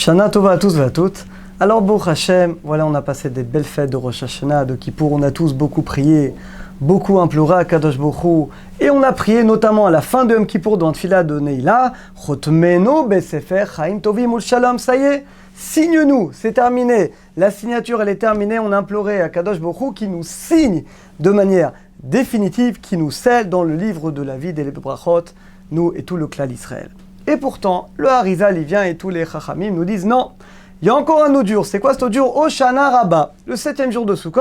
Shana Tova à tous et à toutes. Alors, Baruch Hashem, voilà, on a passé des belles fêtes de Rosh Hashanah, de Kippour, on a tous beaucoup prié, beaucoup imploré à Kadosh Baruch Hu, et on a prié notamment à la fin de Yom Kippour dans Tfila de Neila, Chotmeno Besefer Chaim Tovim Ul Shalom, ça y est, signe-nous, c'est terminé, la signature elle est terminée, on a imploré à Kadosh Baruch Hu qui nous signe de manière définitive, qui nous scelle dans le livre de la vie des Brachot, nous et tout le clan d'Israël. Et pourtant, le Harizal, il vient et tous les Chachamim nous disent non, il y a encore un autre jour. C'est quoi ce autre jour? Hoshana Rabbah, le 7e jour de Sukkot.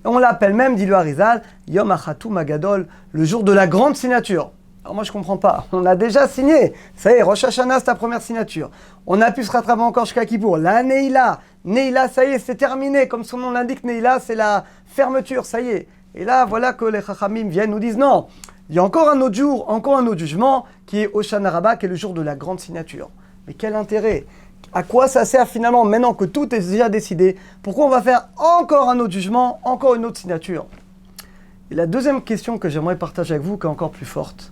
Et on l'appelle même, dit le Harizal, Yom Achatum Agadol, le jour de la grande signature. Alors moi je comprends pas, on a déjà signé. Ça y est, Rosh Hashanah c'est ta première signature. On a pu se rattraper encore jusqu'à Kippour. La Neila, Neila ça y est, c'est terminé. Comme son nom l'indique, Neila c'est la fermeture, ça y est. Et là voilà que les Chachamim viennent nous disent non. Il y a encore un autre jour, encore un autre jugement, qui est Hoshana Rabbah, qui est le jour de la grande signature. Mais quel intérêt? À quoi ça sert finalement, maintenant que tout est déjà décidé? Pourquoi on va faire encore un autre jugement, encore une autre signature? Et la deuxième question que j'aimerais partager avec vous, qui est encore plus forte.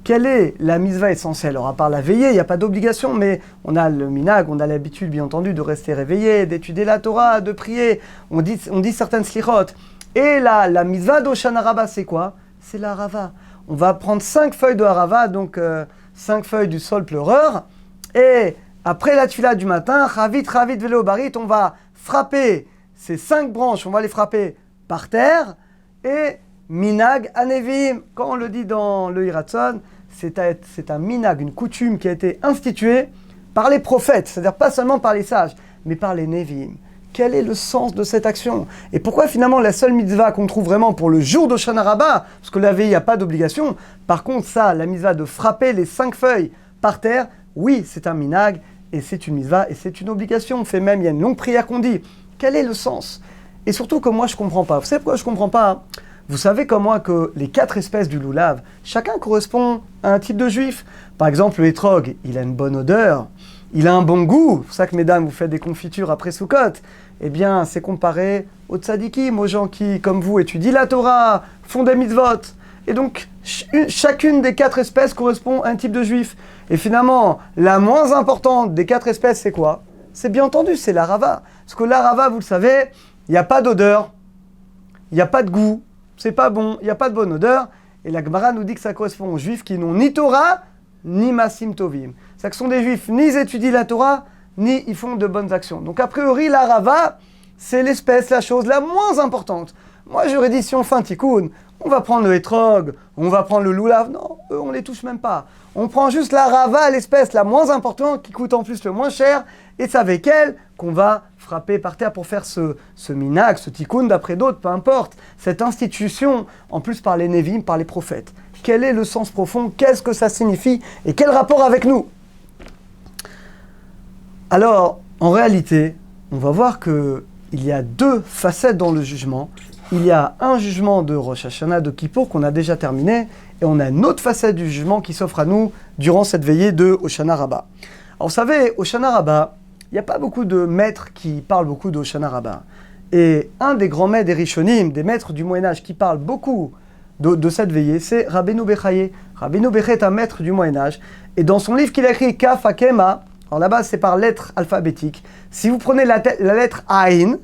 Quelle est la mitzvah essentielle? Alors à part la veillée, il n'y a pas d'obligation, mais on a le minag, on a l'habitude bien entendu de rester réveillé, d'étudier la Torah, de prier, on dit certaines slichot. Et la mitzvah d'Hoshana Rabbah, c'est quoi? C'est la Harava. On va prendre 5 feuilles de Harava, donc 5 feuilles du sol pleureur. Et après la tefila du matin, Chavit Velo Barit, on va frapper ces 5 branches, on va les frapper par terre. Et Minag Anevim, quand on le dit dans le Hiratson, c'est un minag, une coutume qui a été instituée par les prophètes, c'est-à-dire pas seulement par les sages, mais par les Nevim. Quel est le sens de cette action? Et pourquoi finalement la seule mitzvah qu'on trouve vraiment pour le jour d'Hoshana Rabbah, parce que la veille, il n'y a pas d'obligation, par contre ça, la mitzvah de frapper les 5 feuilles par terre, oui, c'est un minag, et c'est une mitzvah, et c'est une obligation. On fait même, il y a une longue prière qu'on dit. Quel est le sens? Et surtout que moi, je ne comprends pas. Vous savez pourquoi je ne comprends pas, hein? Vous savez comme moi que les 4 espèces du loulav, chacun correspond à un type de juif. Par exemple, le hétrog, il a une bonne odeur, il a un bon goût. C'est pour ça que, mesdames, vous faites des confitures après Sukkot. Eh bien, c'est comparé aux tzadikim, aux gens qui, comme vous, étudient la Torah, font des mitzvot. Et donc, chacune des 4 espèces correspond à un type de juif. Et finalement, la moins importante des 4 espèces, c'est quoi? C'est bien entendu, c'est la rava. Parce que la rava, vous le savez, il n'y a pas d'odeur, il n'y a pas de goût, c'est pas bon, il n'y a pas de bonne odeur. Et la Gemara nous dit que ça correspond aux juifs qui n'ont ni Torah, ni Masim Tovim. C'est que ce sont des juifs, ni ils étudient la Torah, ni ils font de bonnes actions. Donc a priori, la rava, c'est l'espèce, la chose la moins importante. Moi, j'aurais dit, si on fait un tikkun, on va prendre le hétrog, on va prendre le loulav. Non, eux, on les touche même pas. On prend juste la rava, l'espèce la moins importante, qui coûte en plus le moins cher, et c'est avec elle qu'on va frapper par terre pour faire ce minag, ce tikkun, d'après d'autres, peu importe. Cette institution, en plus par les Nevim, par les prophètes. Quel est le sens profond? Qu'est-ce que ça signifie? Et quel rapport avec nous? Alors, en réalité, on va voir qu'il y a 2 facettes dans le jugement. Il y a un jugement de Rosh Hashanah, de Kippour, qu'on a déjà terminé, et on a une autre facette du jugement qui s'offre à nous durant cette veillée de Hoshana Rabbah. Alors vous savez, Hoshana Rabbah, il n'y a pas beaucoup de maîtres qui parlent beaucoup de Hoshana Rabbah. Et un des grands maîtres des Rishonim, des maîtres du Moyen-Âge, qui parlent beaucoup de cette veillée, c'est Rabbeinu Bechaye. Rabbeinu Bechaye est un maître du Moyen-Âge, et dans son livre qu'il a écrit, Kaf Hakema, alors là-bas c'est par lettre alphabétique, si vous prenez la lettre Aïn,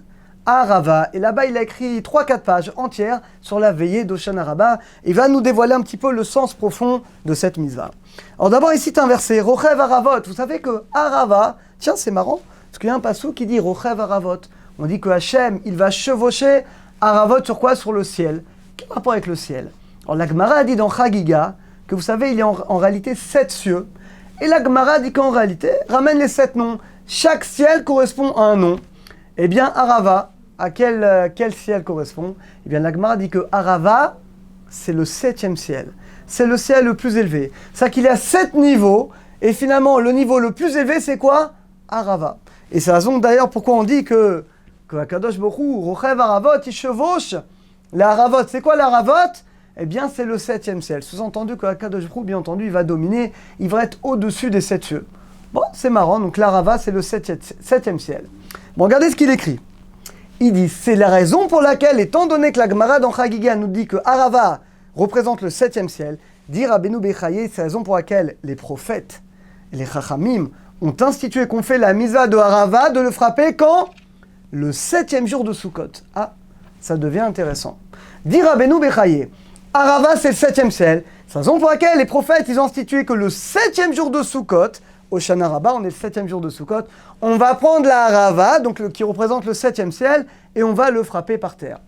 Arava, et là-bas il a écrit 3-4 pages entières sur la veillée d'Hoshana Rabbah. Il va nous dévoiler un petit peu le sens profond de cette mitzvah. Alors d'abord il cite un verset, Rochev Aravot. Vous savez que Arava, tiens c'est marrant, parce qu'il y a un passou qui dit Rochev Aravot. On dit que Hachem, il va chevaucher Aravot sur quoi? Sur le ciel. Quel rapport avec le ciel? Alors la Gemara a dit dans Chagiga que vous savez il y a en réalité 7 cieux. Et la Gemara dit qu'en réalité, ramène les 7 noms. Chaque ciel correspond à un nom. Eh bien Arava, à quel ciel correspond? Eh bien, la Gemara dit que Arava, c'est le 7e ciel. C'est le ciel le plus élevé. C'est-à-dire qu'il y a 7 niveaux, et finalement, le niveau le plus élevé, c'est quoi? Arava. Et c'est la raison d'ailleurs pourquoi on dit que Akadosh Baruch Hu, Rochev Aravot, il chevauche la Aravot. C'est quoi la Aravot? Eh bien, c'est le 7e ciel. Sous-entendu que Akadosh Baruch Hu, bien entendu, il va dominer, il va être au-dessus des 7 cieux. Bon, c'est marrant, donc l'Arava, c'est le 7e ciel. Bon, regardez ce qu'il écrit. Il dit, c'est la raison pour laquelle, étant donné que la Gemara dans Chagiga nous dit que Arava représente le 7e ciel, dit Rabbeinu Bechaye, c'est la raison pour laquelle les prophètes, les Chachamim, ont institué qu'on fait la mitzvah de Harava de le frapper quand? Le 7e jour de Sukkot. Ah, ça devient intéressant. Dit Rabbeinu Bechaye, Harava c'est le 7e ciel. C'est la raison pour laquelle les prophètes ils ont institué que le 7e jour de Sukkot, au Shana Rabbah, on est le 7e jour de Sukkot, on va prendre la Harava, donc qui représente le 7e ciel, et on va le frapper par terre.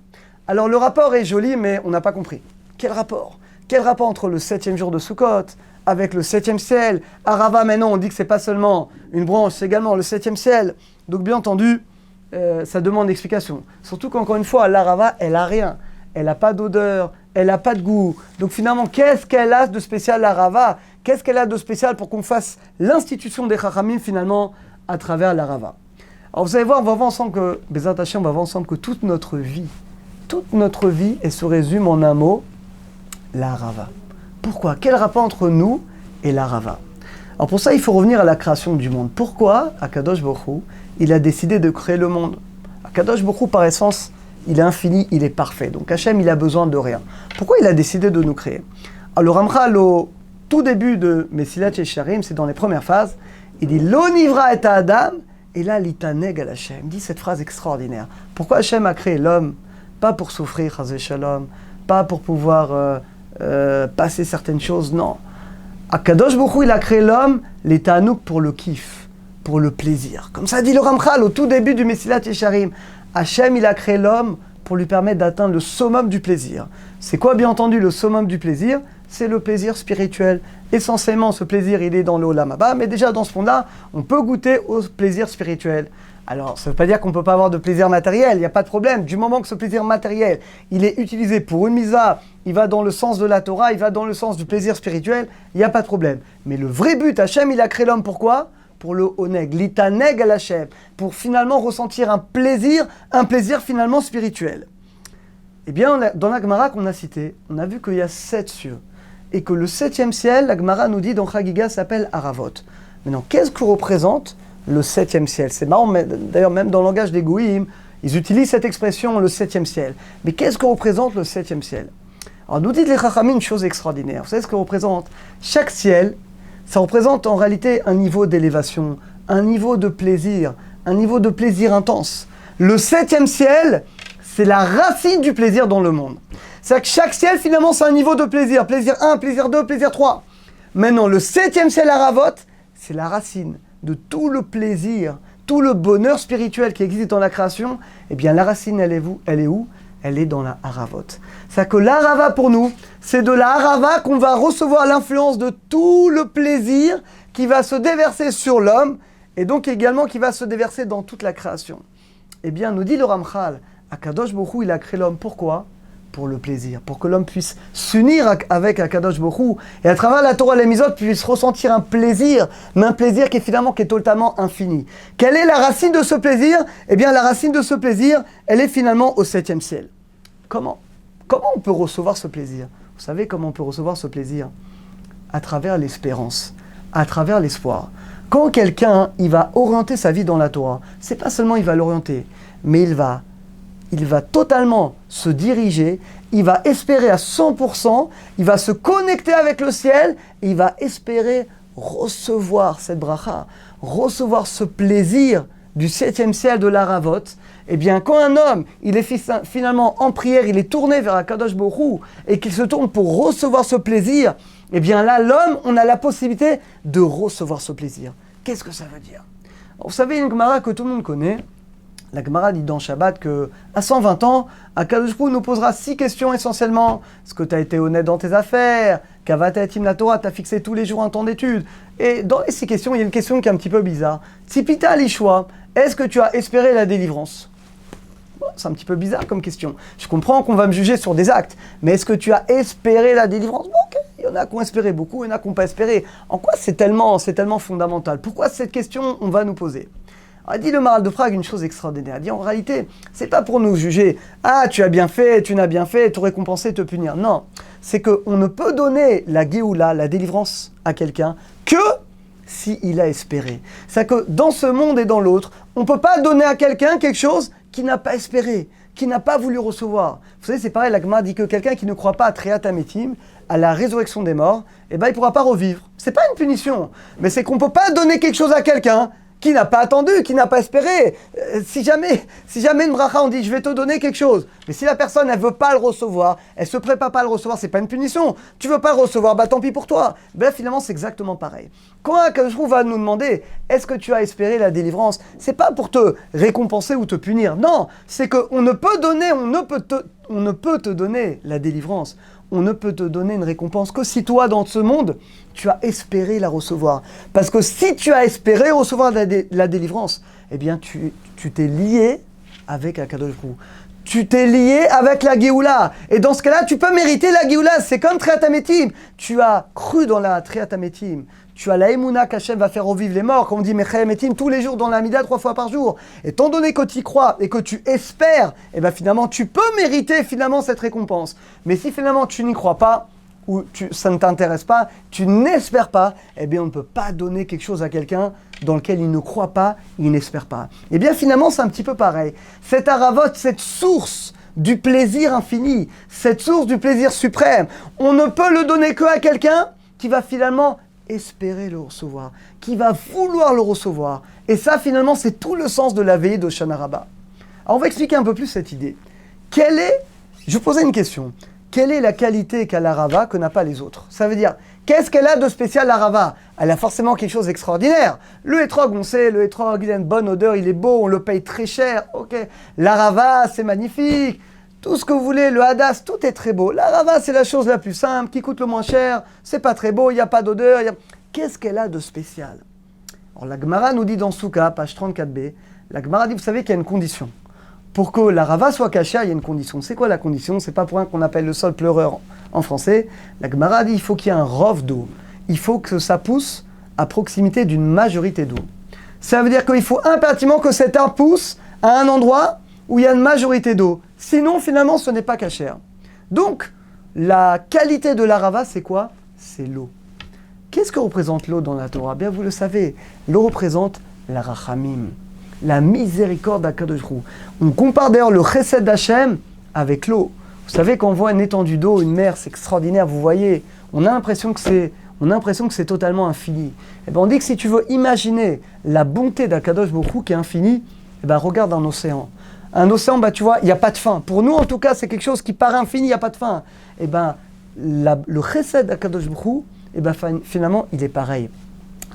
Alors le rapport est joli, mais on n'a pas compris. Quel rapport? Quel rapport entre le 7e jour de Sukkot avec le 7e ciel? Harava, maintenant, on dit que c'est pas seulement une branche, c'est également le 7e ciel. Donc bien entendu, ça demande explication. Surtout qu'encore une fois, l'Harava, elle a rien. Elle n'a pas d'odeur, elle n'a pas de goût. Donc finalement, qu'est-ce qu'elle a de spécial, l'Harava? Qu'est-ce qu'elle a de spécial pour qu'on fasse l'institution des Chachamim finalement à travers l'Harava? Alors vous allez voir, on va voir ensemble que, Bezat Hashem, on va voir ensemble que toute notre vie, elle se résume en un mot, l'Harava. Pourquoi? Quel rapport entre nous et l'Harava? Alors pour ça, il faut revenir à la création du monde. Pourquoi Akadosh Baruch Hu, il a décidé de créer le monde? Akadosh Baruch Hu, par essence, il est infini, il est parfait. Donc Hachem, il a besoin de rien. Pourquoi il a décidé de nous créer? Alors le Ramchal, au tout début de Mesilat Yesharim, c'est dans les premières phases, il dit « Lo nivra et Adam » et là, « Litaneg al Hachem ». Il dit cette phrase extraordinaire. Pourquoi Hachem a créé l'homme? Pas pour souffrir, Chazé Shalom, pas pour pouvoir passer certaines choses, non. Akadosh Baruch Hu, il a créé l'homme, les Ta'anouk pour le kiff, pour le plaisir. Comme ça dit le Ramchal au tout début du Mesilat Yesharim. Hachem, il a créé l'homme pour lui permettre d'atteindre le summum du plaisir. C'est quoi, bien entendu, le summum du plaisir? C'est le plaisir spirituel. Essentiellement, ce plaisir, il est dans le Olam Haba, mais déjà dans ce monde-là, on peut goûter au plaisir spirituel. Alors, ça ne veut pas dire qu'on ne peut pas avoir de plaisir matériel, il n'y a pas de problème. Du moment que ce plaisir matériel, il est utilisé pour une mitzvah, il va dans le sens de la Torah, il va dans le sens du plaisir spirituel, il n'y a pas de problème. Mais le vrai but, Hachem, il a créé l'homme, pourquoi? Pour le oneg, l'itaneg al Hachem, pour finalement ressentir un plaisir finalement spirituel. Eh bien, dans la Gemara qu'on a citée, on a vu qu'il y a 7 cieux, et que le 7e ciel, la Gemara nous dit dans Chagiga, s'appelle Haravot. Maintenant, qu'est-ce que représente le 7e ciel? C'est marrant, mais d'ailleurs, même dans le langage des Goïm, ils utilisent cette expression, le 7e ciel. Mais qu'est-ce que représente le 7e ciel? Alors, nous dit les Chachamim une chose extraordinaire. Vous savez ce que représente? Chaque ciel, ça représente en réalité un niveau d'élévation, un niveau de plaisir intense. Le 7e ciel, c'est la racine du plaisir dans le monde. C'est-à-dire que chaque ciel, finalement, c'est un niveau de plaisir. Plaisir 1, plaisir 2, plaisir 3. Maintenant, le 7e ciel Haravot, c'est la racine de tout le plaisir, tout le bonheur spirituel qui existe dans la création. Eh bien, la racine, elle est où? Elle est dans la Haravot. C'est-à-dire que l'Harava, pour nous, c'est de la Harava qu'on va recevoir l'influence de tout le plaisir qui va se déverser sur l'homme et donc également qui va se déverser dans toute la création. Eh bien, nous dit le Ramchal, Akadosh Baruch Hu, il a créé l'homme. Pourquoi? Pour le plaisir, pour que l'homme puisse s'unir avec Akadosh Baruch Hu et à travers la Torah et les Mitzvot puisse ressentir un plaisir, mais un plaisir qui est totalement infini. Quelle est la racine de ce plaisir? Eh bien, la racine de ce plaisir, elle est finalement au 7e ciel. Comment on peut recevoir ce plaisir? Vous savez comment on peut recevoir ce plaisir? À travers l'espérance, à travers l'espoir. Quand quelqu'un, il va orienter sa vie dans la Torah, c'est pas seulement il va l'orienter, mais il va totalement se diriger, il va espérer à 100%, il va se connecter avec le ciel, et il va espérer recevoir cette bracha, recevoir ce plaisir du 7e ciel de l'Haravot. Eh bien, quand un homme, il est finalement en prière, il est tourné vers Akadosh Baruch Hu, et qu'il se tourne pour recevoir ce plaisir, eh bien là, l'homme, on a la possibilité de recevoir ce plaisir. Qu'est-ce que ça veut dire? Alors, vous savez, une Gemara que tout le monde connaît, la Gemara dit dans Shabbat qu'à 120 ans, Akadosh Baruch Hu nous posera 6 questions essentiellement. Est-ce que tu as été honnête dans tes affaires? Kavata etim la Torah, tu as fixé tous les jours un temps d'étude? Et dans les 6 questions, il y a une question qui est un petit peu bizarre. Tzipita lishwa, est-ce que tu as espéré la délivrance? Bon, c'est un petit peu bizarre comme question. Je comprends qu'on va me juger sur des actes, mais est-ce que tu as espéré la délivrance? Bon, ok, il y en a qui ont espéré beaucoup, il y en a qui n'ont pas espéré. En quoi c'est tellement fondamental? Pourquoi cette question on va nous poser? Alors, dit le Maharal de Prague une chose extraordinaire. Il dit en réalité, c'est pas pour nous juger. Ah, tu as bien fait, tu n'as bien fait, te récompenser, te punir. Non, c'est qu'on ne peut donner la Géoula, la délivrance à quelqu'un que s'il a espéré. C'est que dans ce monde et dans l'autre, on ne peut pas donner à quelqu'un quelque chose qui n'a pas espéré, qui n'a pas voulu recevoir. Vous savez, c'est pareil, la Gemara dit que quelqu'un qui ne croit pas à Triat Hametim, à la résurrection des morts, il ne pourra pas revivre. C'est pas une punition, mais c'est qu'on ne peut pas donner quelque chose à quelqu'un qui n'a pas attendu, qui n'a pas espéré. Si jamais une bracha, on dit je vais te donner quelque chose, mais si la personne elle veut pas le recevoir, elle se prépare pas à le recevoir, c'est pas une punition. Tu veux pas le recevoir, bah tant pis pour toi. Ben finalement c'est exactement pareil. Quand un Kadosh va nous demander est-ce que tu as espéré la délivrance, c'est pas pour te récompenser ou te punir. Non, c'est que on ne peut te donner la délivrance. On ne peut te donner une récompense que si toi, dans ce monde, tu as espéré la recevoir. Parce que si tu as espéré recevoir la délivrance, eh bien, tu t'es lié avec Akadosh Baruch Hu. Tu t'es lié avec la Géoula. Et dans ce cas-là, tu peux mériter la Géoula. C'est comme Triat Hametim. Tu as cru dans la Triat Hametim. Tu as la Emouna qu'Hachem va faire revivre les morts. Comme on dit Mechei Hametim tous les jours dans la Mida 3 fois par jour. Étant donné que tu y crois et que tu espères, eh bien finalement, tu peux mériter finalement cette récompense. Mais si finalement tu n'y crois pas, ou ça ne t'intéresse pas, tu n'espères pas, eh bien on ne peut pas donner quelque chose à quelqu'un dans lequel il ne croit pas, il n'espère pas. Eh bien finalement c'est un petit peu pareil. Cette aravot, cette source du plaisir infini, cette source du plaisir suprême, on ne peut le donner qu'à quelqu'un qui va finalement espérer le recevoir, qui va vouloir le recevoir. Et ça finalement c'est tout le sens de la veillée d'Hoshana Rabbah. Alors on va expliquer un peu plus cette idée. Je vous posais une question. Quelle est la qualité qu'a la Rava que n'a pas les autres? Ça veut dire, qu'est-ce qu'elle a de spécial la Rava? Elle a forcément quelque chose d'extraordinaire. Le hétrog, on sait, le hétrog, il a une bonne odeur, il est beau, on le paye très cher. Ok. La Rava, c'est magnifique. Tout ce que vous voulez, le hadas, tout est très beau. La Rava, c'est la chose la plus simple, qui coûte le moins cher. C'est pas très beau, il n'y a pas d'odeur. Qu'est-ce qu'elle a de spécial? Alors la Gemara nous dit dans Souka, page 34b, la Gemara dit, vous savez qu'il y a une condition. Pour que la Rava soit cachée, il y a une condition. C'est quoi la condition? C'est pas pour rien qu'on appelle le sol pleureur en français. La Gemara dit il faut qu'il y ait un rov d'eau. Il faut que ça pousse à proximité d'une majorité d'eau. Ça veut dire qu'il faut impérativement que cet arbre pousse à un endroit où il y a une majorité d'eau. Sinon, finalement, ce n'est pas cachère. Donc, la qualité de la Rava, c'est quoi? C'est l'eau. Qu'est-ce que représente l'eau dans la Torah? Bien, vous le savez, l'eau représente la rachamim. La miséricorde d'Akadosh Baruch Hu. On compare d'ailleurs le chesed d'Hachem avec l'eau. Vous savez, quand on voit une étendue d'eau, une mer, c'est extraordinaire, vous voyez, on a l'impression que c'est totalement infini. Et ben on dit que si tu veux imaginer la bonté d'Akadosh Baruch Hu qui est infinie, et ben regarde un océan. Un océan, tu vois, il n'y a pas de fin. Pour nous, en tout cas, c'est quelque chose qui paraît infini, il n'y a pas de fin. Et ben le chesed d'Akadosh Baruch Hu, et ben finalement, il est pareil.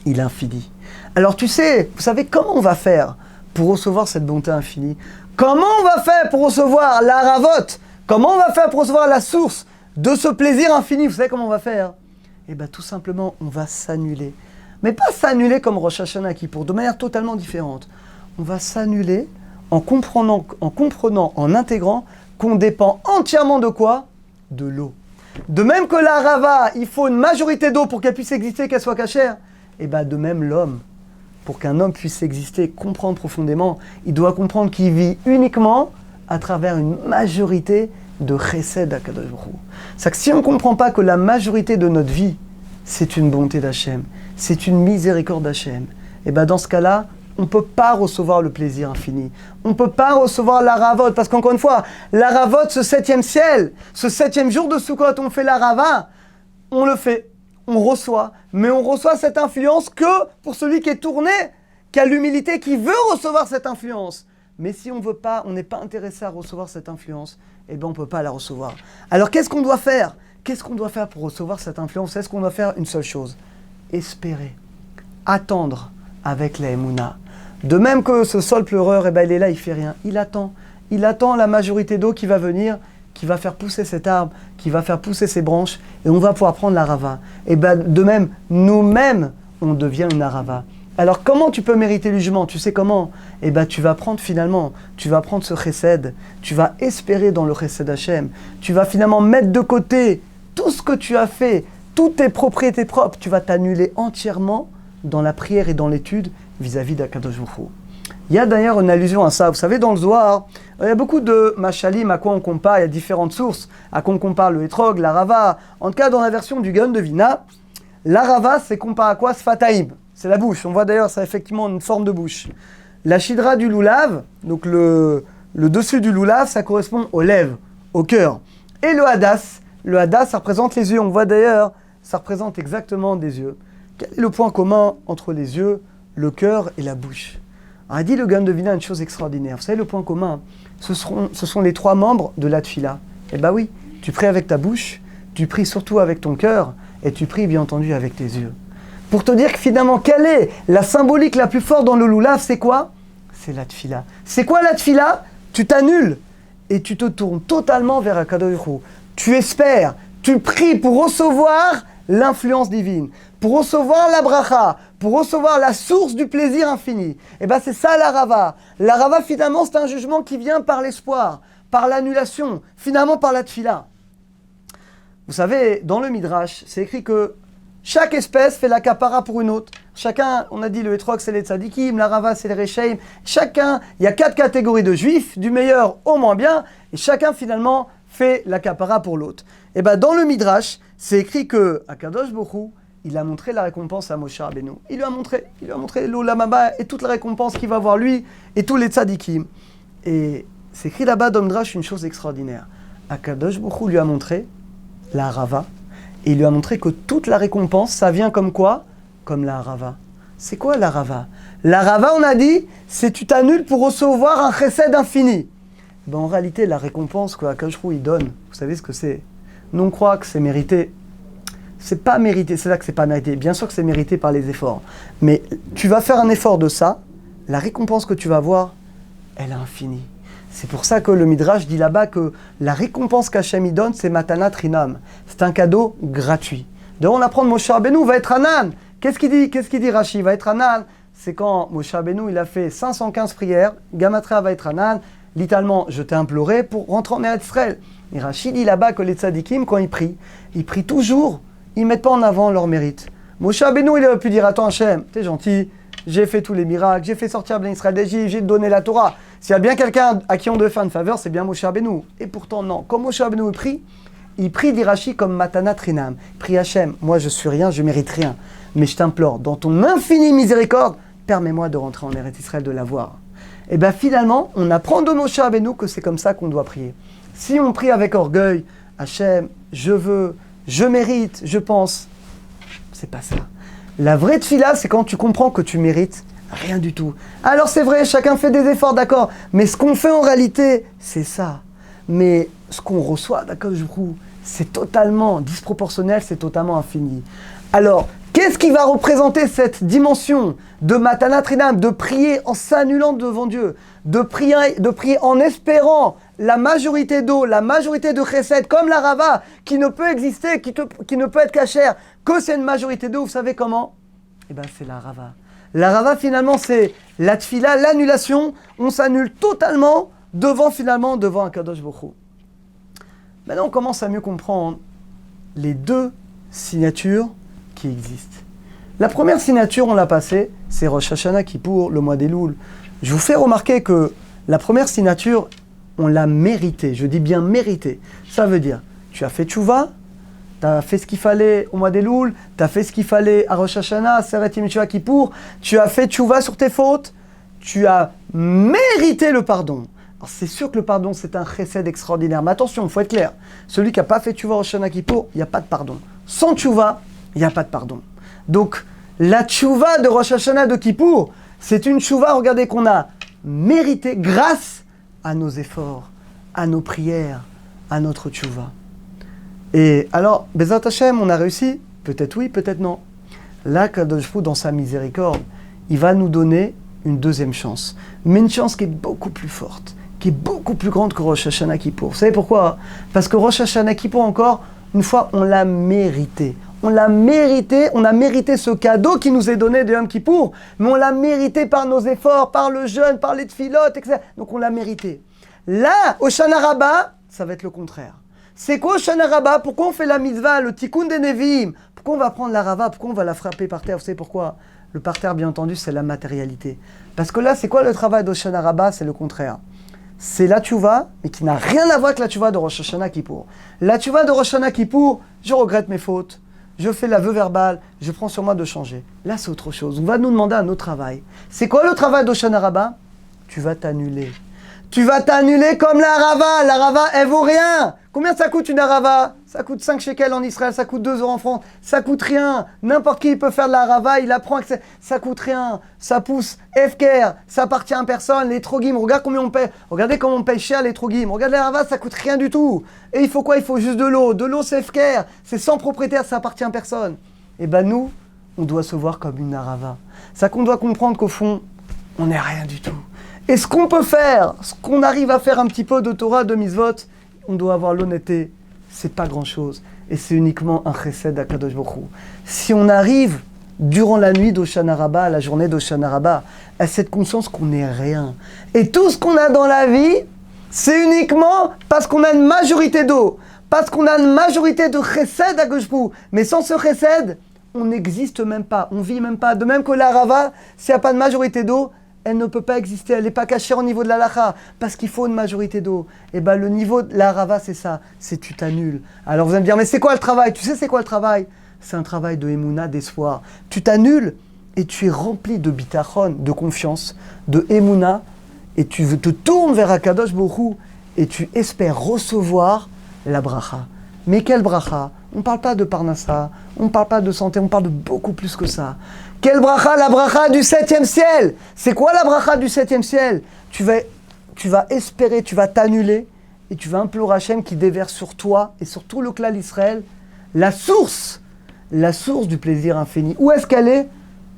Il est infini. Alors vous savez comment on va faire pour recevoir cette bonté infinie? Comment on va faire pour recevoir la Ravot? Comment on va faire pour recevoir la source de ce plaisir infini? Vous savez comment on va faire? Eh bien tout simplement, on va s'annuler. Mais pas s'annuler comme Rosh Hashanah Kippour, de manière totalement différente. On va s'annuler en comprenant, en intégrant qu'on dépend entièrement de quoi? De l'eau. De même que la Rava, il faut une majorité d'eau pour qu'elle puisse exister, qu'elle soit cachère. Et bien de même l'homme. Pour qu'un homme puisse exister, comprendre profondément, il doit comprendre qu'il vit uniquement à travers une majorité de chesed d'Akadosh Baruch Hu. C'est que si on ne comprend pas que la majorité de notre vie, c'est une bonté d'Hachem, c'est une miséricorde d'Hachem, et bien dans ce cas-là, on ne peut pas recevoir le plaisir infini. On ne peut pas recevoir la Ravot, parce qu'encore une fois, la Ravot, ce 7e ciel, ce 7e jour de Sukkot, on fait la Rava, on le fait. On reçoit, mais on reçoit cette influence que pour celui qui est tourné, qui a l'humilité, qui veut recevoir cette influence. Mais si on veut pas, on n'est pas intéressé à recevoir cette influence, eh bien on ne peut pas la recevoir. Alors qu'est-ce qu'on doit faire? Qu'est-ce qu'on doit faire pour recevoir cette influence? Est-ce qu'on doit faire une seule chose? Espérer, attendre avec la Emouna. De même que ce sol pleureur, eh ben, il est là, il fait rien. Il attend la majorité d'eau qui va venir, qui va faire pousser cet arbre, qui va faire pousser ses branches, et on va pouvoir prendre la Rava. Et bien, de même, nous-mêmes, on devient une Rava. Alors, comment tu peux mériter le jugement? Tu sais comment? Eh bien, tu vas prendre ce chesed, tu vas espérer dans le chesed Hachem, tu vas finalement mettre de côté tout ce que tu as fait, toutes tes propriétés propres, tu vas t'annuler entièrement dans la prière et dans l'étude vis-à-vis d'Akadosh Baruch Hu. Il y a d'ailleurs une allusion à ça. Vous savez, dans le Zohar, il y a beaucoup de machalim à quoi on compare. Il y a différentes sources à quoi on compare le hétrog, la rava. En tout cas, dans la version du Gaon de Vina, la rava, c'est comparé à quoi? Sfataim. C'est la bouche. On voit d'ailleurs, ça a effectivement une forme de bouche. La shidra du loulav, donc le le dessus du loulav, ça correspond aux lèvres, au cœur. Et le hadas, ça représente les yeux. On voit d'ailleurs, ça représente exactement des yeux. Quel est le point commun entre les yeux, le cœur et la bouche? Alors, il dit le Gaon de Vilna une chose extraordinaire. Vous savez, le point commun, ce sont les 3 membres de la tfila. Eh bien oui, tu pries avec ta bouche, tu pries surtout avec ton cœur, et tu pries bien entendu avec tes yeux. Pour te dire que finalement, quelle est la symbolique la plus forte dans le loulav, c'est quoi? C'est la tfila. C'est quoi la tfila? Tu t'annules et tu te tournes totalement vers Akadosh Baruch Hu. Tu espères, tu pries pour recevoir l'influence divine, pour recevoir la bracha, pour recevoir la source du plaisir infini. Et bien c'est ça la rava. La rava finalement c'est un jugement qui vient par l'espoir, par l'annulation, finalement par la tfila. Vous savez, dans le Midrash, c'est écrit que chaque espèce fait la kapara pour une autre. Chacun, on a dit le Etrog c'est les tzadikim, la rava c'est les rechaim. Chacun, il y a 4 catégories de juifs, du meilleur au moins bien, et chacun finalement fait la kapara pour l'autre. Et bien dans le Midrash, c'est écrit que Akadosh Baruch Hu, il a montré la récompense à Moshe Rabbeinu. Il lui a montré l'olam haba et toute la récompense qu'il va avoir lui et tous les tzadikim. Et c'est écrit là-bas dans le Midrash une chose extraordinaire. Akadosh Baruch Hu lui a montré la rava, et il lui a montré que toute la récompense, ça vient comme quoi? Comme la rava. C'est quoi la rava? La rava, on a dit, c'est tu t'annules pour recevoir un chesed infini. Ben, en réalité, la récompense que Akadosh Baruch Hu il donne, vous savez ce que c'est? Nous on croit que c'est mérité. C'est pas mérité, c'est là que c'est pas mérité. Bien sûr que c'est mérité par les efforts. Mais tu vas faire un effort de ça, la récompense que tu vas avoir, elle est infinie. C'est pour ça que le Midrash dit là-bas que la récompense qu'Hachem y donne, c'est Matanat Rinam. C'est un cadeau gratuit. D'ailleurs, on apprend que Moshe Rabbeinu va être Hanan. Qu'est-ce qu'il dit Rashi? Il va être Hanan. C'est quand Moshe Rabbeinu, il a fait 515 prières. Gamatria va être Hanan. Littéralement, je t'ai imploré pour rentrer en Eretz Israël. Et Rashi dit là-bas que les tzadikim, quand ils prient toujours. Ils ne mettent pas en avant leur mérite. Moshe Rabbeinu, il aurait pu dire, attends Hachem, t'es gentil. J'ai fait tous les miracles, j'ai fait sortir Ben Israël d'Égypte, j'ai donné la Torah. S'il y a bien quelqu'un à qui on devait faire une faveur, c'est bien Moshe Rabbeinu. Et pourtant, non. Comme Moshe Rabbeinu il prie d'Irachi comme Matanat Rinam. Il prie Hachem, moi je suis rien, je mérite rien. Mais je t'implore, dans ton infinie miséricorde, permets-moi de rentrer en Eretz Israël, de l'avoir. Et bien finalement, on apprend de Moshe Rabbeinu que c'est comme ça qu'on doit prier. Si on prie avec orgueil, Hachem, je veux, je mérite, je pense, c'est pas ça. La vraie tfila, c'est quand tu comprends que tu mérites rien du tout. Alors c'est vrai, chacun fait des efforts, d'accord, mais ce qu'on fait en réalité, c'est ça. Mais ce qu'on reçoit, d'accord, c'est totalement disproportionnel, c'est totalement infini. Alors, qu'est-ce qui va représenter cette dimension de Matanat Rinam, de prier en s'annulant devant Dieu, de prier en espérant la majorité d'eau, la majorité de chesed, comme la rava, qui ne peut exister, qui ne peut être cachère, que c'est une majorité d'eau, vous savez comment? Eh bien, c'est la rava. La rava, finalement, c'est la tfila, l'annulation. On s'annule totalement devant un Kadosh Baruch Hu. Maintenant, on commence à mieux comprendre les 2 signatures qui existent. La première signature, on l'a passée, c'est Rosh Hashanah Kippour, le mois des Louls. Je vous fais remarquer que la première signature, on l'a méritée. Je dis bien méritée. Ça veut dire, tu as fait tchouva, tu as fait ce qu'il fallait au mois des Louls, tu as fait ce qu'il fallait à Rosh Hashanah, à Seret Yom Kippour, tu as fait tchouva sur tes fautes, tu as mérité le pardon. Alors c'est sûr que le pardon, c'est un chesed extraordinaire. Mais attention, il faut être clair. Celui qui n'a pas fait tchouva Rosh Hashanah Kippour, il n'y a pas de pardon. Sans tchouva, il n'y a pas de pardon. Donc, la tchouva de Rosh Hashanah de Kippour, c'est une tchouva, regardez, qu'on a mérité grâce à nos efforts, à nos prières, à notre tchouva. Et alors, Bezat Hashem, on a réussi? Peut-être oui, peut-être non. Là, Kadosh Baruch Hu, dans sa miséricorde, il va nous donner une deuxième chance. Mais une chance qui est beaucoup plus forte, qui est beaucoup plus grande que Rosh Hashanah Kippour. Vous savez pourquoi? Parce que Rosh Hashanah Kippour, encore une fois, on l'a mérité. On l'a mérité, on a mérité ce cadeau qui nous est donné de Yom Kippour, mais on l'a mérité par nos efforts, par le jeûne, par les tfilotes, etc. Donc on l'a mérité. Là, au Shana Rabbah, ça va être le contraire. C'est quoi au Shana Rabbah? Pourquoi on fait la mitzvah, le tikkun des Nevi'im? Pourquoi on va prendre la rava? Pourquoi on va la frapper par terre? Vous savez pourquoi? Le par terre, bien entendu, c'est la matérialité. Parce que là, c'est quoi le travail de Shana Rabbah? C'est le contraire. C'est la tchouva, mais qui n'a rien à voir avec la tchouva de Rosh Hashanah Kippour. La tchouva de Rosh Hashanah Kippour, je regrette mes fautes, je fais l'aveu verbal, je prends sur moi de changer. Là, c'est autre chose. On va nous demander un autre travail. C'est quoi le travail de Shana Rabbah? Tu vas t'annuler. Tu vas t'annuler comme la Rava. La Rava, elle vaut rien. Combien ça coûte une Arava? Ça coûte 5 shekels en Israël, ça coûte 2 euros en France. Ça coûte rien. N'importe qui peut faire de la Arava, il apprend que ça coûte rien. Ça pousse Efker, ça appartient à personne. Les trogim, regarde combien on paye. Regardez comment on paye cher les trogim. Regarde les Arava, ça coûte rien du tout. Et il faut quoi? Il faut juste de l'eau. De l'eau, c'est Efker. C'est sans propriétaire, ça appartient à personne. Et ben nous, on doit se voir comme une Arava. C'est qu'on doit comprendre qu'au fond, on n'est rien du tout. Et ce qu'on peut faire, ce qu'on arrive à faire un petit peu de Torah, de mitzvot, on doit avoir l'honnêteté. C'est pas grand-chose. Et c'est uniquement un chesed d'Akadosh Baruch Hu. Si on arrive, durant la nuit d'Hoshana Rabbah, la journée d'Hoshana Rabbah, à cette conscience qu'on n'est rien. Et tout ce qu'on a dans la vie, c'est uniquement parce qu'on a une majorité d'eau. Parce qu'on a une majorité de chesed d'Akadosh Baruch Hu. Mais sans ce chesed, on n'existe même pas. On vit même pas. De même que la Rava, s'il n'y a pas de majorité d'eau, elle ne peut pas exister, elle n'est pas cachée au niveau de la lacha, parce qu'il faut une majorité d'eau. Et bien le niveau de la rava, c'est ça, c'est tu t'annules. Alors vous allez me dire, mais c'est quoi le travail? Tu sais c'est quoi le travail? C'est un travail de émouna, d'espoir. Tu t'annules et tu es rempli de bitachon, de confiance, de émouna, et tu te tournes vers Akadosh Baruch Hu, et tu espères recevoir la bracha. Mais quelle bracha? On ne parle pas de parnassa, on ne parle pas de santé, on parle de beaucoup plus que ça. Quelle bracha? La bracha du 7e ciel. C'est quoi la bracha du 7e ciel? Tu vas espérer, tu vas t'annuler et tu vas implorer Hachem qui déverse sur toi et sur tout le clan d'Israël la source du plaisir infini. Où est-ce qu'elle est?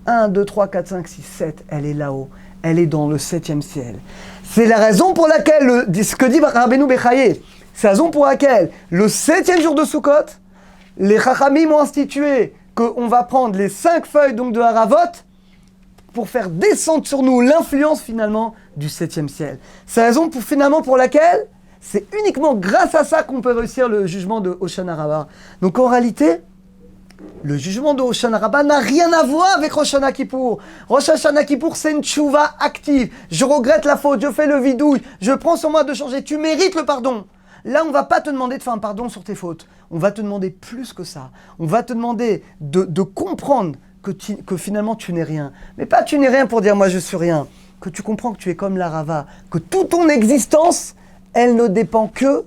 1, 2, 3, 4, 5, 6, 7. Elle est là-haut. Elle est dans le 7e ciel. C'est la raison pour laquelle, ce que dit Rabbeinu Bechaye, c'est la raison pour laquelle le 7e jour de Sukkot, les Chachamim ont institué qu'on va prendre les 5 feuilles donc de Haravot pour faire descendre sur nous l'influence finalement du 7e ciel. C'est la raison pour laquelle c'est uniquement grâce à ça qu'on peut réussir le jugement de Hoshana Rabbah. Donc en réalité, le jugement de Hoshana Rabbah n'a rien à voir avec Rosh Hashanah Kippour. Rosh Hashanah Kippour, c'est une tchouva active. Je regrette la faute, je fais le vidouille, je prends sur moi de changer. Tu mérites le pardon. Là, on ne va pas te demander de faire un pardon sur tes fautes. On va te demander plus que ça. On va te demander de comprendre que finalement tu n'es rien. Mais pas tu n'es rien pour dire moi je suis rien. Que tu comprends que tu es comme la Rava. Que toute ton existence, elle ne dépend que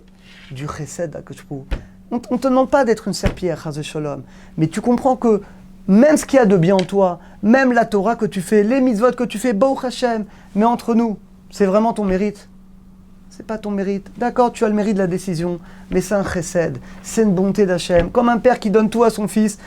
du chesed d'Akadosh Baruch Hu. On ne te demande pas d'être une serpillère, Chas Shalom. Mais tu comprends que même ce qu'il y a de bien en toi, même la Torah que tu fais, les mitzvot que tu fais, Baruch Hashem, mais entre nous, c'est vraiment ton mérite. C'est pas ton mérite. D'accord, tu as le mérite de la décision, mais c'est un chesed, c'est une bonté d'Hachem. Comme un père qui donne tout à son fils,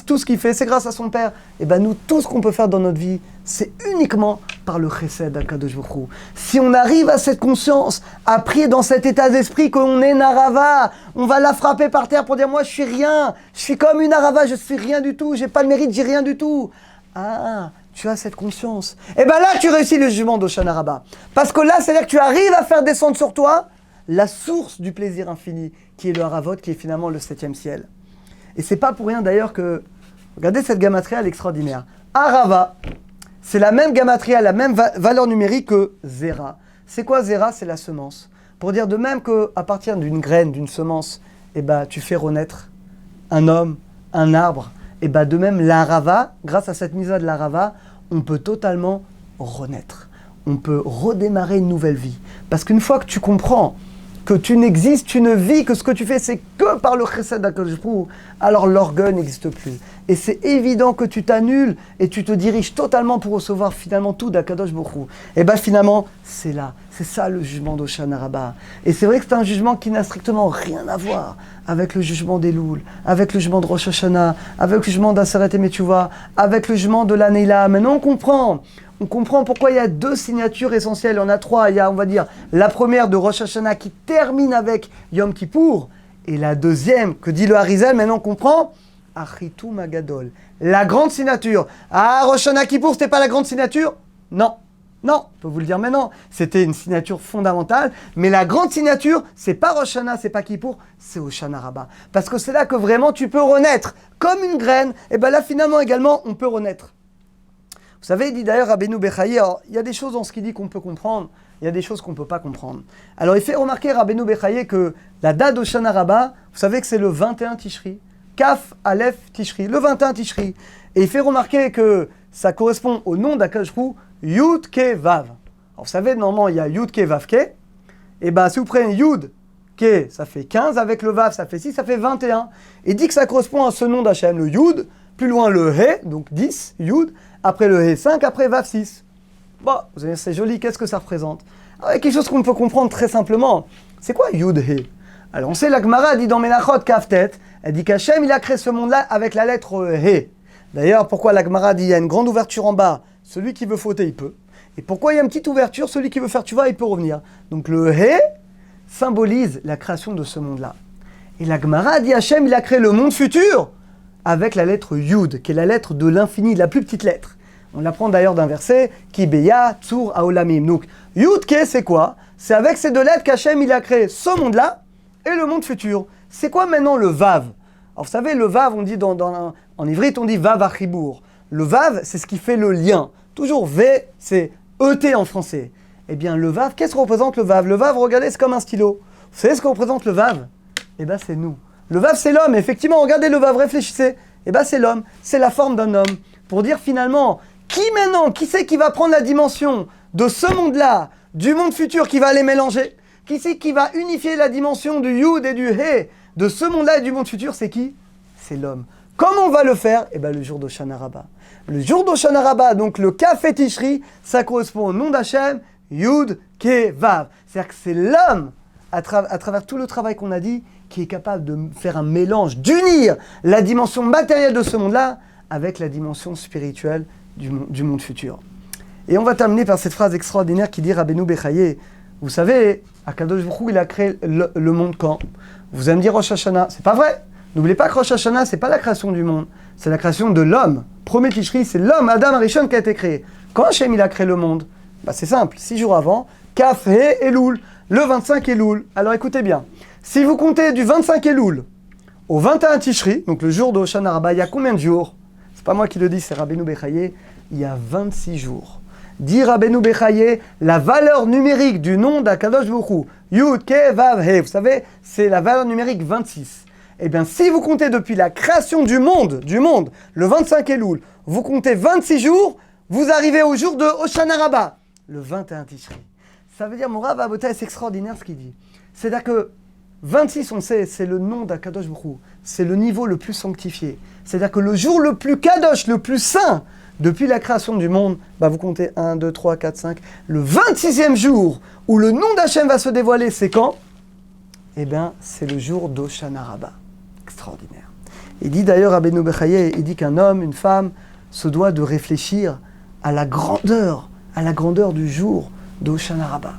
tout ce qu'il fait, c'est grâce à son père. Et bien nous, tout ce qu'on peut faire dans notre vie, c'est uniquement par le chesed d'Akadosh Baruch Hu. Si on arrive à cette conscience, à prier dans cet état d'esprit qu'on est une arava, on va la frapper par terre pour dire moi je suis rien, je suis comme une arava, je suis rien du tout, j'ai pas le mérite, j'ai rien du tout. Ah, tu as cette conscience. Et bien là, tu réussis le jugement d'Hoshana Rabbah. Parce que là, c'est-à-dire que tu arrives à faire descendre sur toi la source du plaisir infini, qui est le Haravot, qui est finalement le 7e ciel. Et c'est pas pour rien d'ailleurs que, regardez cette gamatria, elle est extraordinaire. Arava, c'est la même gamatria, la même valeur numérique que Zera. C'est quoi Zera? C'est la semence. Pour dire de même qu'à partir d'une graine, d'une semence, eh ben, tu fais renaître un homme, un arbre. Et bien de même, l'Arava, grâce à cette mise de l'Arava, on peut totalement renaître. On peut redémarrer une nouvelle vie. Parce qu'une fois que tu comprends que tu n'existes, tu ne vis, que ce que tu fais, c'est que par le chesed d'Akadosh Baruch Hu, alors l'orgueil n'existe plus. Et c'est évident que tu t'annules et tu te diriges totalement pour recevoir finalement tout d'Akadosh Baruch Hu. Et bien finalement, c'est là. C'est ça le jugement d'Hoshana Rabbah. Et c'est vrai que c'est un jugement qui n'a strictement rien à voir avec le jugement d'Elul, avec le jugement de Rosh Hashanah, avec le jugement d'Aseret et Metshuvah, avec le jugement de la Neila. Maintenant on comprend pourquoi il y a 2 signatures essentielles. Il y en a 3. Il y a, on va dire, la première de Rosh Hashanah qui termine avec Yom Kippour. Et la deuxième, que dit le Harizal, maintenant on comprend, Achitum Agadol. La grande signature. Ah, Rosh Hashanah Kippour, c'était pas la grande signature? Non. Non, je peux vous le dire maintenant, c'était une signature fondamentale, mais la grande signature, c'est pas Rosh Hashanah, c'est pas Kippour, c'est Hoshana Rabbah. Parce que c'est là que vraiment tu peux renaître, comme une graine, et bien là finalement également on peut renaître. Vous savez, il dit d'ailleurs Rabbeinu Bechaye, il y a des choses dans ce qu'il dit qu'on peut comprendre, il y a des choses qu'on ne peut pas comprendre. Alors il fait remarquer Rabbeinu Bechaye que la date d'Hoshana Rabbah, vous savez que c'est le 21 Tishri, Kaf Aleph Tishri, le 21 Tishri. Et il fait remarquer que ça correspond au nom d'Akadosh Baruch Hu, Yud Ke Vav. Alors vous savez, normalement il y a Yud Ke Vav Ke, Et bien, si vous prenez Yud, Ke, ça fait 15, avec le Vav, ça fait 6, ça fait 21. Et dit que ça correspond à ce nom d'Hachem, le Yud, plus loin le He, donc 10, Yud, après le He 5, après Vav 6. Bon, vous allez dire, c'est joli, qu'est-ce que ça représente? Alors, il y a quelque chose qu'on peut comprendre très simplement. C'est quoi Yud He? Alors, on sait, la Gemara dit dans Menachot Kaftet, elle dit qu'Hachem, il a créé ce monde-là avec la lettre He. D'ailleurs, pourquoi la Gemara dit il y a une grande ouverture en bas, celui qui veut fauter, il peut. Et pourquoi il y a une petite ouverture, celui qui veut faire tuva, il peut revenir. Donc le He symbolise la création de ce monde-là. Et la Gemara dit Hachem, il a créé le monde futur avec la lettre Yud, qui est la lettre de l'infini, la plus petite lettre. On l'apprend d'ailleurs d'un verset, Ki beya tsur haolamim. Donc Yud Ke, c'est quoi? C'est avec ces deux lettres qu'Hachem, il a créé ce monde-là et le monde futur. C'est quoi maintenant le Vav? Alors vous savez, le Vav, on dit en ivrite, on dit Vav achibour. Le Vav, c'est ce qui fait le lien. Toujours V, c'est ET en français. Eh bien, le Vav, qu'est-ce que représente le Vav? Le Vav, regardez, c'est comme un stylo. Vous savez ce que représente le Vav? Eh bien, c'est nous. Le Vav, c'est l'homme. Effectivement, regardez le Vav, réfléchissez. Eh bien, c'est l'homme. C'est la forme d'un homme. Pour dire finalement, qui maintenant, qui c'est qui va prendre la dimension de ce monde-là, du monde futur, qui va les mélanger? Qui c'est qui va unifier la dimension du Yud et du He, de ce monde-là et du monde futur? C'est qui? C'est l'homme. Comment on va le faire? Eh bien, le jour d'Hoshana Rabbah. Le jour d'Hoshana Rabbah, donc le Kaf et Tishri, ça correspond au nom d'Hachem, Yud, Ke, Vav. C'est-à-dire que c'est l'homme, à travers tout le travail qu'on a dit, qui est capable de faire un mélange, d'unir la dimension matérielle de ce monde-là avec la dimension spirituelle du monde futur. Et on va terminer par cette phrase extraordinaire qui dit Rabbeinu Bechaye. Vous savez, Akadosh Baruch Hu, il a créé le monde quand? Vous allez me dire Rosh Hashanah. C'est pas vrai. N'oubliez pas que Rosh Hashanah, c'est pas la création du monde, c'est la création de l'homme. Premier Tishri, c'est l'homme, Adam Arishon, qui a été créé. Quand Hachem, il a créé le monde? C'est simple, 6 jours avant, Kaf, He, Elul, le 25 Elul. Alors écoutez bien, si vous comptez du 25 Elul au 21 Tishri, donc le jour de Hoshana Rabbah, il y a combien de jours? C'est pas moi qui le dis, c'est Rabbeinu Bechaye, il y a 26 jours. Dit Rabbeinu Bechaye, la valeur numérique du nom d'Akadosh Baruch Hu, Yud, Ke, Vav, He, vous savez, c'est la valeur numérique 26. Eh bien, si vous comptez depuis la création du monde, le 25 Elul, vous comptez 26 jours, vous arrivez au jour de Hoshana Rabbah, le 21 Tishri. Ça veut dire, mon Rav Abotai, c'est extraordinaire ce qu'il dit. C'est-à-dire que 26, on sait, c'est le nom d'Akadosh Baruch Hu. C'est le niveau le plus sanctifié. C'est-à-dire que le jour le plus kadosh, le plus saint, depuis la création du monde, vous comptez 1, 2, 3, 4, 5. Le 26e jour où le nom d'Hachem va se dévoiler, c'est quand? Eh bien, c'est le jour d'Hoshana Rabbah. Extraordinaire. Il dit d'ailleurs à Rabbeinu Bechaye, il dit qu'un homme, une femme, se doit de réfléchir à la grandeur du jour d'Hoshana Rabbah.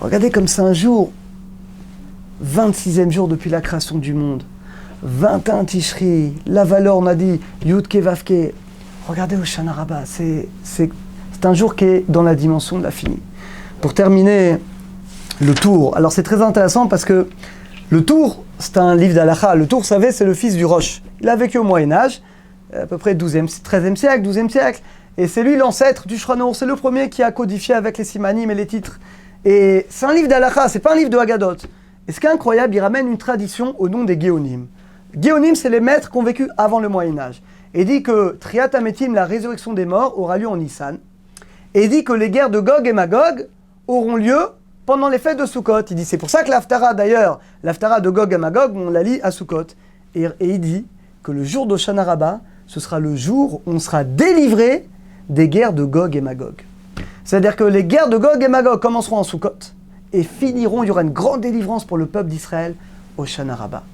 Regardez comme c'est un jour, 26e jour depuis la création du monde, 21 Tishri, la valeur, on a dit, Yud Ke Vav Ke. Regardez Hoshana Rabbah, c'est un jour qui est dans la dimension de l'infini. Pour terminer, le Tour. Alors c'est très intéressant parce que le Tour, c'est un livre d'Halakha. Le Tour, vous savez, c'est le fils du Rosh. Il a vécu au Moyen-Âge, à peu près 13e siècle, 12e siècle. Et c'est lui l'ancêtre du Shulchan Arour. C'est le premier qui a codifié avec les simanim et les titres. Et c'est un livre d'Halakha, c'est pas un livre de Haggadot. Et ce qui est incroyable, il ramène une tradition au nom des Géonim. Géonim, c'est les maîtres qui ont vécu avant le Moyen-Âge. Et il dit que Triat Hametim, la résurrection des morts, aura lieu en Nissan. Et il dit que les guerres de Gog et Magog auront lieu pendant les fêtes de Sukkot. Il dit, c'est pour ça que l'Haftara, d'ailleurs, l'Haftara de Gog et Magog, on la lit à Sukkot. Et il dit que le jour d'Hoshana Rabbah, ce sera le jour où on sera délivré des guerres de Gog et Magog. C'est-à-dire que les guerres de Gog et Magog commenceront en Sukkot et finiront, il y aura une grande délivrance pour le peuple d'Israël, Hoshana Rabbah.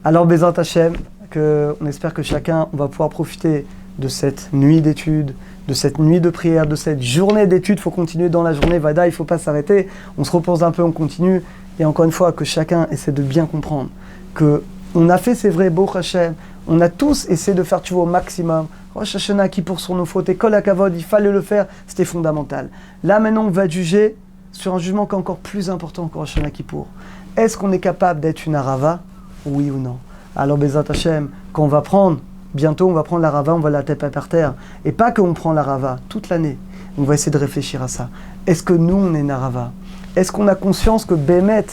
Alors, Bezat Hashem, on espère que chacun va pouvoir profiter de cette nuit d'études, de cette nuit de prière, de cette journée d'études. Il faut continuer dans la journée, Vada, il ne faut pas s'arrêter. On se repose un peu, on continue. Et encore une fois, que chacun essaie de bien comprendre qu'on a fait, c'est vrai, Baruch Hashem, on a tous essayé de faire au maximum. Rosh Hashanah qui pour sur nos fautes, et Kol HaKavod, il fallait le faire, c'était fondamental. Là maintenant, on va juger sur un jugement qui est encore plus important que Rosh Hashanah Kippour. Est-ce qu'on est capable d'être une Arava? Oui ou non? Alors Bezat Hashem, quand on va prendre, bientôt on va prendre la Rava, on va la taper par terre. Et pas qu'on prend la Rava toute l'année. On va essayer de réfléchir à ça. Est-ce que nous, on est une Arava? Est-ce qu'on a conscience que Bémet,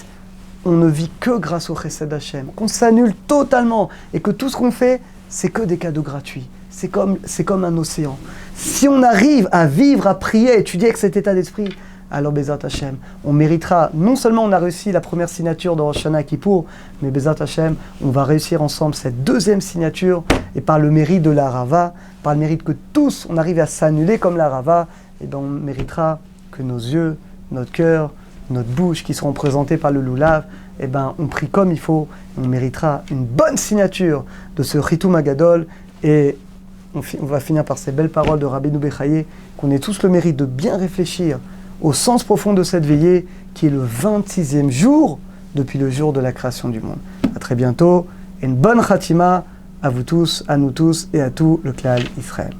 on ne vit que grâce au Chesed Hashem, qu'on s'annule totalement et que tout ce qu'on fait, c'est que des cadeaux gratuits. C'est comme un océan. Si on arrive à vivre, à prier, à étudier avec cet état d'esprit, alors Bezat Hashem, on méritera, non seulement on a réussi la première signature de Rosh Hashanah Kippour, mais Bezat Hashem, on va réussir ensemble cette deuxième signature, et par le mérite de la Rava, par le mérite que tous, on arrive à s'annuler comme la Rava, et ben on méritera que nos yeux, notre cœur, notre bouche qui seront présentés par le Lulav, eh ben, on prie comme il faut, on méritera une bonne signature de ce Ritum Agadol, et on va finir par ces belles paroles de Rabbeinu Bechaye, qu'on ait tous le mérite de bien réfléchir au sens profond de cette veillée, qui est le 26e jour depuis le jour de la création du monde. À très bientôt, et une bonne Khatima à vous tous, à nous tous et à tout le Klal Israël.